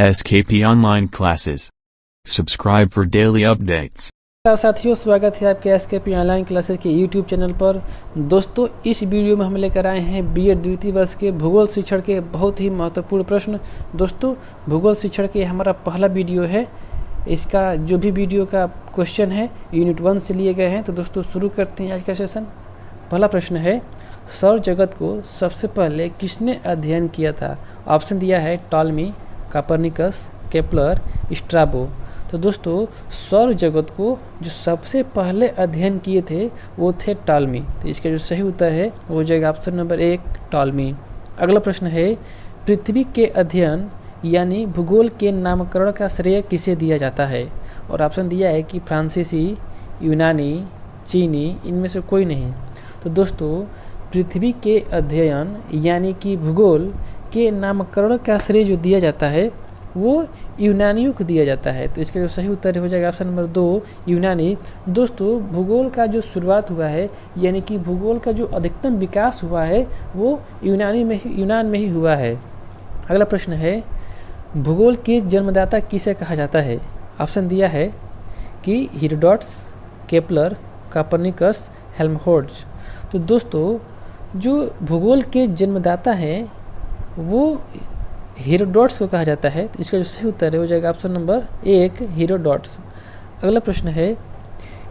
SKP Online Classes. Subscribe for daily updates. साथियों, स्वागत है आपके SKP ऑनलाइन क्लासेस के YouTube चैनल पर। दोस्तों, इस वीडियो में हम लेकर आए हैं बीएड द्वितीय वर्ष के भूगोल शिक्षण के बहुत ही महत्वपूर्ण प्रश्न। दोस्तों, भूगोल शिक्षण के हमारा पहला वीडियो है। इसका जो भी वीडियो का क्वेश्चन है यूनिट 1 से लिए गए हैं। तो दोस्तों, शुरू करते हैं आज का सेशन। पहला प्रश्न है, सौर जगत को सबसे पहले किसने अध्ययन किया था? ऑप्शन दिया है टॉलमी, कोपरनिकस, केपलर, स्ट्राबो। तो दोस्तों, सौर जगत को जो सबसे पहले अध्ययन किए थे वो थे टॉलमी। तो इसका जो सही उत्तर है वो हो जाएगा ऑप्शन नंबर 1 टॉलमी। अगला प्रश्न है, पृथ्वी के अध्ययन यानी भूगोल के नामकरण का श्रेय किसे दिया जाता है? और ऑप्शन दिया है कि फ्रांसीसी, यूनानी, चीनी, इनमें से कोई नहीं। तो दोस्तों, पृथ्वी के अध्ययन यानी कि भूगोल के नामकरण का श्रेय जो दिया जाता है वो यूनानियों को दिया जाता है। तो इसका जो सही उत्तर हो जाएगा ऑप्शन नंबर 2 यूनानी। दोस्तों, भूगोल का जो शुरुआत हुआ है यानी कि भूगोल का जो अधिकतम विकास हुआ है वो यूनान में ही हुआ है। अगला प्रश्न है, भूगोल के जन्मदाता किसे कहा जाता है? ऑप्शन दिया है कि हेरोडोटस, केपलर, कोपरनिकस, हेल्महोल्ट्ज़। तो दोस्तों, जो भूगोल के जन्मदाता हैं वो हेरोडोटस को कहा जाता है। तो इसका जो सही उत्तर हो जाएगा ऑप्शन नंबर 1 हेरोडोटस। अगला प्रश्न है,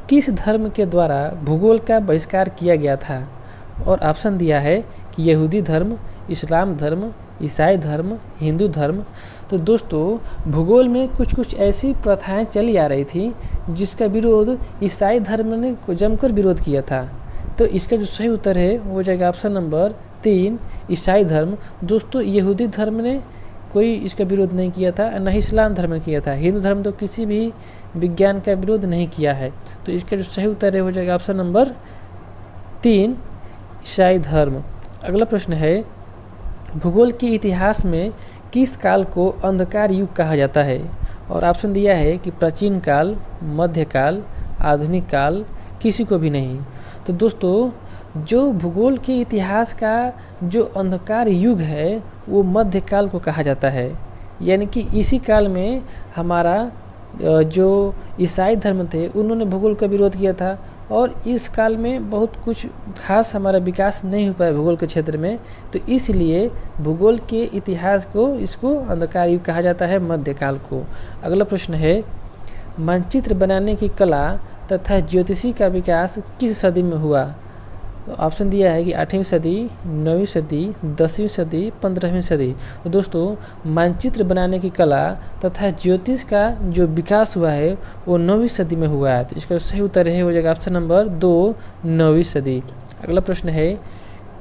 किस धर्म के द्वारा भूगोल का बहिष्कार किया गया था? और ऑप्शन दिया है कि यहूदी धर्म, इस्लाम धर्म, ईसाई धर्म, हिंदू धर्म। तो दोस्तों, भूगोल में कुछ ऐसी प्रथाएं चली आ रही थी जिसका विरोध ईसाई धर्म ने जमकर विरोध किया था। तो इसका जो सही उत्तर है वो हो जाएगा ऑप्शन नंबर 3 ईसाई धर्म। दोस्तों, यहूदी धर्म ने कोई इसका विरोध नहीं किया था, न ही इस्लाम धर्म ने किया था। हिंदू धर्म तो किसी भी विज्ञान का विरोध नहीं किया है। तो इसका जो सही उत्तर है हो जाएगा ऑप्शन नंबर 3 ईसाई धर्म। अगला प्रश्न है, भूगोल के इतिहास में किस काल को अंधकार युग कहा जाता है? और ऑप्शन दिया है कि प्राचीन काल, मध्यकाल, आधुनिक काल, किसी को भी नहीं। तो दोस्तों, जो भूगोल के इतिहास का जो अंधकार युग है वो मध्यकाल को कहा जाता है। यानी कि इसी काल में हमारा जो ईसाई धर्म थे उन्होंने भूगोल का विरोध किया था और इस काल में बहुत कुछ खास हमारा विकास नहीं हो पाया भूगोल के क्षेत्र में। तो इसलिए भूगोल के इतिहास को इसको अंधकार युग कहा जाता है, मध्यकाल को। अगला प्रश्न है, मानचित्र बनाने की कला तथा ज्योतिषी का विकास किस सदी में हुआ? तो ऑप्शन दिया है कि 8वीं सदी, 9वीं सदी, 10वीं सदी, 15वीं सदी। तो दोस्तों, मानचित्र बनाने की कला तथा ज्योतिष का जो विकास हुआ है वो 9वीं सदी में हुआ है। तो इसका सही उत्तर है हो जाएगा ऑप्शन नंबर 2 9वीं सदी। अगला प्रश्न है,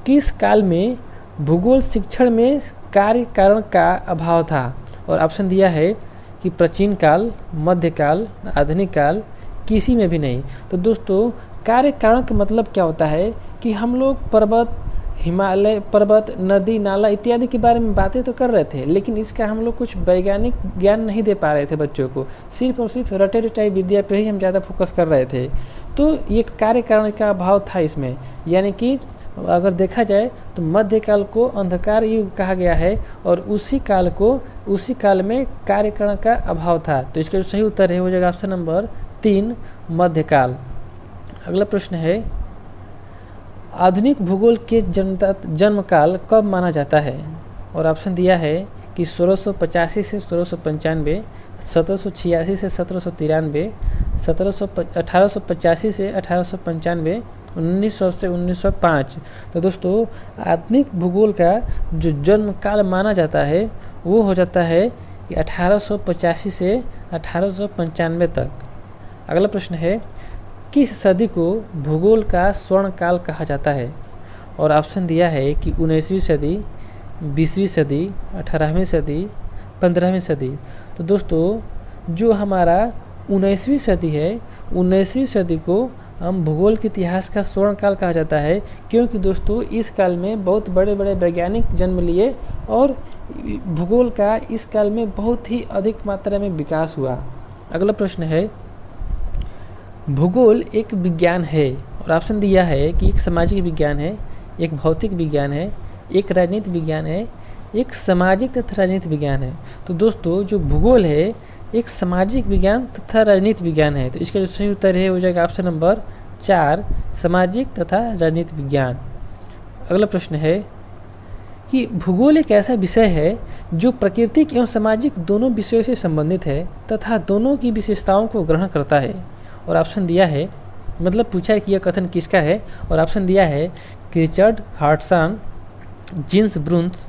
किस काल में भूगोल शिक्षण में कार्य कारण का अभाव था? और ऑप्शन दिया है कि प्राचीन काल, मध्यकाल, आधुनिक काल, किसी में भी नहीं। तो दोस्तों, कार्य कारण का मतलब क्या होता है कि हम लोग पर्वत, हिमालय पर्वत, नदी, नाला इत्यादि के बारे में बातें तो कर रहे थे, लेकिन इसका हम लोग कुछ वैज्ञानिक ज्ञान नहीं दे पा रहे थे बच्चों को। सिर्फ और सिर्फ रटे रटाई विद्या पे ही हम ज़्यादा फोकस कर रहे थे। तो ये कार्य कारण का अभाव था इसमें। यानी कि अगर देखा जाए तो मध्यकाल को अंधकार युग कहा गया है और उसी काल में कार्य कारण का अभाव था। तो इसका जो सही उत्तर है हो जाएगा ऑप्शन नंबर 3 मध्यकाल। अगला प्रश्न है, आधुनिक भूगोल के जन्मकाल कब माना जाता है? और ऑप्शन दिया है कि 1685 से 1695, 1786 से 1793, 1885 से 1895, 1900 से 1905। तो दोस्तों, आधुनिक भूगोल का जो जन्म काल माना जाता है वो हो जाता है कि 1885 से 1895 तक। अगला प्रश्न है, किस सदी को भूगोल का स्वर्ण काल कहा जाता है? और ऑप्शन दिया है कि 19वीं सदी, 20वीं सदी, 18वीं सदी, 15वीं सदी। तो दोस्तों, जो हमारा 19वीं सदी है, 19वीं सदी को हम भूगोल के इतिहास का स्वर्ण काल कहा जाता है, क्योंकि दोस्तों इस काल में बहुत बड़े बड़े वैज्ञानिक जन्म लिए और भूगोल का इस काल में बहुत ही अधिक मात्रा में विकास हुआ। अगला प्रश्न है, भूगोल एक विज्ञान है? और ऑप्शन दिया है कि एक सामाजिक विज्ञान है, एक भौतिक विज्ञान है, एक राजनीतिक विज्ञान है एक सामाजिक तथा राजनीतिक विज्ञान है। तो दोस्तों जो भूगोल है एक सामाजिक विज्ञान तथा राजनीतिक विज्ञान है। तो इसका जो सही उत्तर है हो जाएगा ऑप्शन नंबर 4, सामाजिक तथा राजनीतिक विज्ञान। अगला प्रश्न है कि भूगोल एक ऐसा विषय है जो प्राकृतिक एवं सामाजिक दोनों विषयों से संबंधित है तथा दोनों की विशेषताओं को ग्रहण करता है। और ऑप्शन दिया है, मतलब पूछा है कि यह कथन किसका है, और ऑप्शन दिया है कि रिचर्ड हार्टसन, जीन्स ब्रुन्स,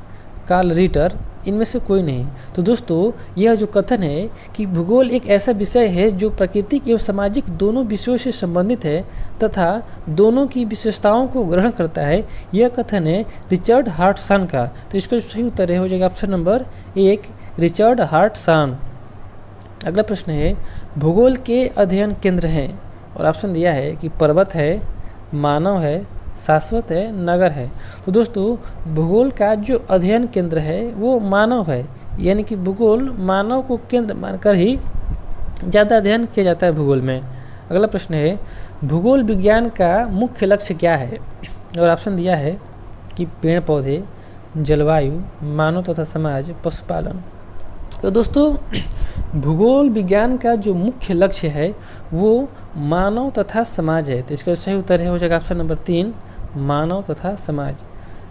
कार्ल रिटर, इनमें से कोई नहीं। तो दोस्तों यह जो कथन है कि भूगोल एक ऐसा विषय है जो प्राकृतिक एवं सामाजिक दोनों विषयों से संबंधित है तथा दोनों की विशेषताओं को ग्रहण करता है, यह कथन है रिचर्ड हार्टसन का। तो इसका सही उत्तर हो जाएगा ऑप्शन नंबर 1, रिचर्ड हार्टसन। अगला प्रश्न है भूगोल के अध्ययन केंद्र हैं, और ऑप्शन दिया है कि पर्वत है, मानव है, शाश्वत है, नगर है। तो दोस्तों भूगोल का जो अध्ययन केंद्र है वो मानव है, यानी कि भूगोल मानव को केंद्र मानकर ही ज़्यादा अध्ययन किया जाता है भूगोल में। अगला प्रश्न है भूगोल विज्ञान का मुख्य लक्ष्य क्या है, और ऑप्शन दिया है कि पेड़ पौधे, जलवायु, मानव तथा समाज, पशुपालन। तो दोस्तों भूगोल विज्ञान का जो मुख्य लक्ष्य है वो मानव तथा समाज है। तो इसका सही उत्तर हो जाएगा ऑप्शन नंबर 3, मानव तथा समाज।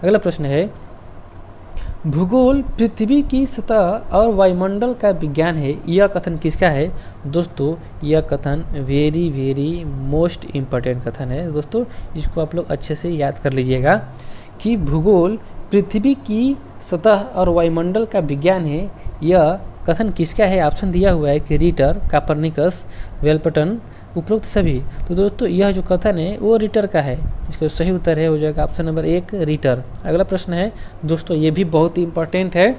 अगला प्रश्न है भूगोल पृथ्वी की सतह और वायुमंडल का विज्ञान है, यह कथन किसका है। दोस्तों यह कथन वेरी मोस्ट इम्पोर्टेंट कथन है दोस्तों, इसको आप लोग अच्छे से याद कर लीजिएगा कि भूगोल पृथ्वी की सतह और वायुमंडल का विज्ञान है, यह कथन किसका है। ऑप्शन दिया हुआ है कि रीटर, कापरनिकस, वेलपटन, उपरोक्त सभी। तो दोस्तों यह जो कथन है वो रीटर का है, इसका सही उत्तर है हो जाएगा ऑप्शन नंबर 1, रीटर। अगला प्रश्न है दोस्तों ये भी बहुत ही इंपॉर्टेंट है,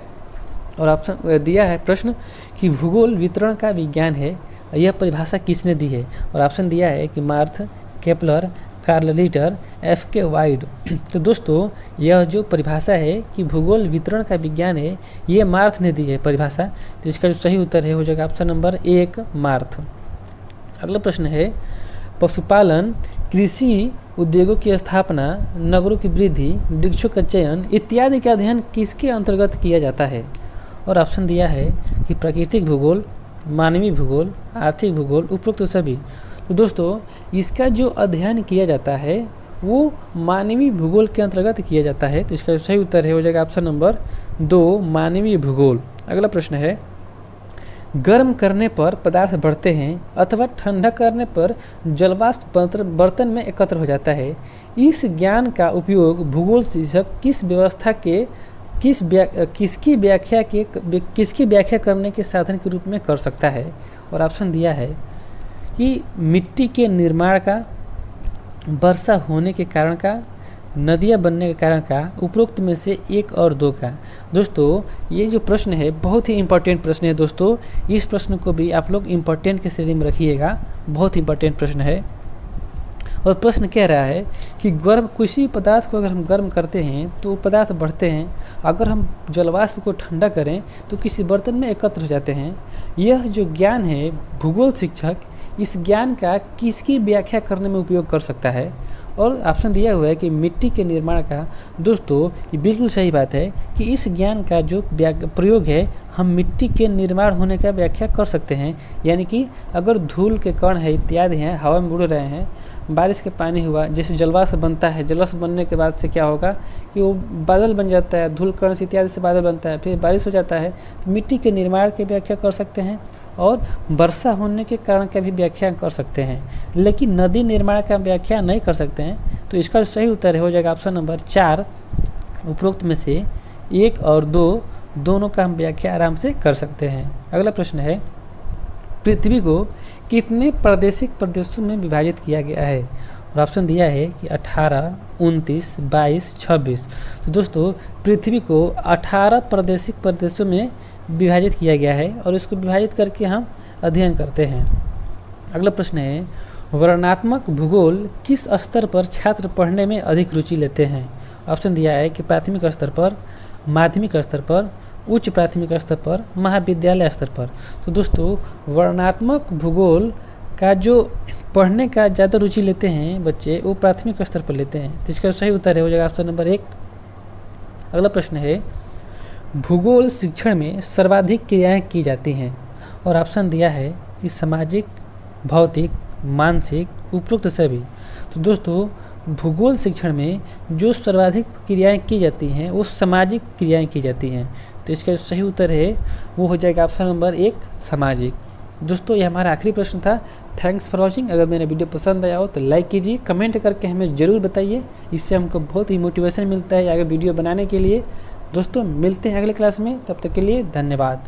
और ऑप्शन दिया है प्रश्न कि भूगोल वितरण का विज्ञान है, यह परिभाषा किसने दी है। और ऑप्शन दिया है कि मार्थ, केपलर, कार्ल रिटर, F.K. वाइड। तो दोस्तों यह जो परिभाषा है कि भूगोल वितरण का विज्ञान है, ये मार्थ ने दी है परिभाषा। तो इसका जो सही उत्तर है हो जाएगा ऑप्शन नंबर 1, मार्थ। अगला प्रश्न है पशुपालन, कृषि उद्योगों की स्थापना, नगरों की वृद्धि, वृक्षों का चयन इत्यादि का अध्ययन किसके अंतर्गत किया जाता है। और ऑप्शन दिया है कि प्राकृतिक भूगोल, मानवीय भूगोल, आर्थिक भूगोल, उपरोक्त सभी। तो दोस्तों इसका जो अध्ययन किया जाता है वो मानवीय भूगोल के अंतर्गत किया जाता है। तो इसका सही उत्तर है हो जाएगा ऑप्शन नंबर 2, मानवीय भूगोल। अगला प्रश्न है गर्म करने पर पदार्थ बढ़ते हैं अथवा ठंडा करने पर जलवाष्प बर्तन में एकत्र हो जाता है। इस ज्ञान का उपयोग भूगोल शिक्षक किस व्यवस्था के किसकी व्याख्या करने के साधन के रूप में कर सकता है। और ऑप्शन दिया है कि मिट्टी के निर्माण का, वर्षा होने के कारण का, नदियाँ बनने के कारण का, उपरोक्त में से 1 और 2 का। दोस्तों ये जो प्रश्न है बहुत ही इम्पोर्टेंट प्रश्न है दोस्तों, इस प्रश्न को भी आप लोग इम्पोर्टेंट के श्रेणी में रखिएगा, बहुत इम्पोर्टेंट प्रश्न है। और प्रश्न कह रहा है कि किसी पदार्थ को अगर हम गर्म करते हैं तो पदार्थ बढ़ते हैं, अगर हम जलवाष्प को ठंडा करें तो किसी बर्तन में एकत्र हो जाते हैं। यह जो ज्ञान है भूगोल शिक्षक इस ज्ञान का किसकी व्याख्या करने में उपयोग कर सकता है। और ऑप्शन दिया हुआ है कि मिट्टी के निर्माण का। दोस्तों ये बिल्कुल सही बात है कि इस ज्ञान का जो प्रयोग है हम मिट्टी के निर्माण होने का व्याख्या कर सकते हैं, यानी कि अगर धूल के कण है इत्यादि हैं हवा में उड़ रहे हैं, बारिश के पानी हुआ, जैसे जलवाष्प बनता है, जलवाष्प बनने के बाद से क्या होगा कि वो बादल बन जाता है, धूल कण से इत्यादि से बादल बनता है, फिर बारिश हो जाता है। तो मिट्टी के निर्माण की व्याख्या कर सकते हैं और वर्षा होने के कारण का भी व्याख्या कर सकते हैं, लेकिन नदी निर्माण का व्याख्या नहीं कर सकते हैं। तो इसका सही उत्तर हो जाएगा ऑप्शन नंबर 4, उपरोक्त में से 1 और 2 दोनों का हम व्याख्या आराम से कर सकते हैं। अगला प्रश्न है पृथ्वी को कितने प्रादेशिक प्रदेशों में विभाजित किया गया है। और ऑप्शन दिया है कि 18, 29, 22, 26। तो दोस्तों पृथ्वी को 18 प्रादेशिक प्रदेशों में विभाजित किया गया है और इसको विभाजित करके हम अध्ययन करते हैं। अगला प्रश्न है वर्णनात्मक भूगोल किस स्तर पर छात्र पढ़ने में अधिक रुचि लेते हैं। ऑप्शन दिया है कि प्राथमिक स्तर पर, माध्यमिक स्तर पर, उच्च प्राथमिक स्तर पर, महाविद्यालय स्तर पर। तो दोस्तों वर्णनात्मक भूगोल का जो पढ़ने का ज़्यादा रुचि लेते हैं बच्चे वो प्राथमिक स्तर पर लेते हैं। तो इसका सही उत्तर हो जाएगा ऑप्शन नंबर 1। अगला प्रश्न है भूगोल शिक्षण में सर्वाधिक क्रियाएं की जाती हैं, और ऑप्शन दिया है कि सामाजिक, भौतिक, मानसिक, उपरोक्त सभी। तो दोस्तों भूगोल शिक्षण में जो सर्वाधिक क्रियाएं की जाती हैं वो सामाजिक क्रियाएं की जाती हैं। तो इसका जो सही उत्तर है वो हो जाएगा ऑप्शन नंबर 1 सामाजिक। दोस्तों ये हमारा आखिरी प्रश्न था। Thanks for watching. अगर मेरा वीडियो पसंद आया हो तो लाइक कीजिए, कमेंट करके हमें ज़रूर बताइए, इससे हमको बहुत ही मोटिवेशन मिलता है आगे वीडियो बनाने के लिए। दोस्तों मिलते हैं अगले क्लास में, तब तक के लिए धन्यवाद।